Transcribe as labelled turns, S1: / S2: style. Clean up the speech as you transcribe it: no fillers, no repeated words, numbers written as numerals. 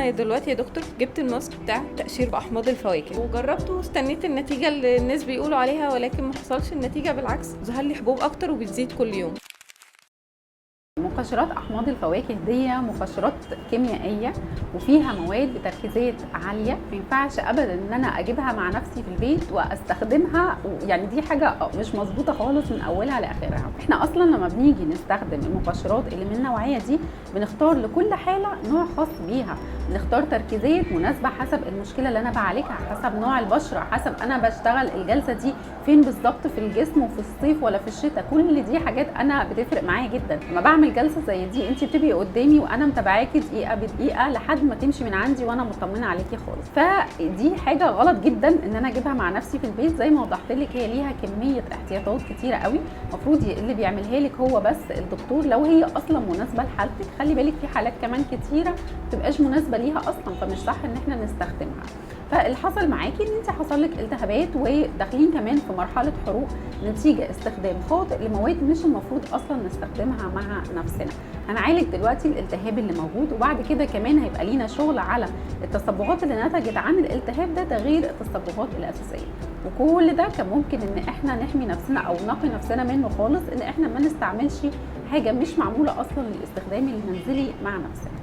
S1: انا دلوقتي يا دكتور جبت الماسك بتاع تقشير باحماض الفواكه وجربته واستنيت النتيجه اللي الناس بيقولوا عليها، ولكن ما حصلش النتيجه، بالعكس ظهر لي حبوب اكتر وبتزيد كل يوم.
S2: مقشرات احماض الفواكه دي مقشرات كيميائيه وفيها مواد بتركيزات عاليه، ما ينفعش ابدا ان انا اجيبها مع نفسي في البيت واستخدمها، يعني دي حاجه مش مظبوطه خالص من اولها لاخرها. احنا اصلا لما بنيجي نستخدم المقشرات اللي من النوعيه دي بنختار لكل حاله نوع خاص بيها، بنختار تركيزات مناسبه حسب المشكله اللي انا بعالجها، حسب نوع البشره، حسب انا بشتغل الجلسه دي فين بالظبط في الجسم، وفي الصيف ولا في الشتاء. كل دي حاجات انا بتفرق معايا جدا. لما بعمل جلسه زي دي انت بتبقي قدامي وانا متابعاكي دقيقه بدقيقه لحد ما تمشي من عندي وانا مطمنه عليكي خالص. فدي حاجه غلط جدا ان انا اجيبها مع نفسي في البيت. زي ما وضحت لك هي ليها كميه احتياطات كتيره قوي، المفروض اللي بيعملها لك هو بس الدكتور لو هي اصلا مناسبه لحالتك. خلي بالك في حالات كمان كتيره ما تبقاش مناسبه ليها اصلا، فمش صح ان احنا نستخدمها. فاللي حصل معاكي ان انت حصل لك التهابات وداخلين كمان في مرحله حروق نتيجه استخدام خاطئ لمواد مش المفروض اصلا نستخدمها مع نفسنا. هنعالج دلوقتي الالتهاب اللي موجود، وبعد كده كمان هيبقى لينا شغل على التصبغات اللي نتجت عن الالتهاب ده غير التصبغات الاساسيه. وكل ده كان ممكن ان احنا نحمي نفسنا او نقي نفسنا منه خالص، ان احنا ما نستعملش حاجه مش معموله اصلا للاستخدام المنزلي مع نفسنا.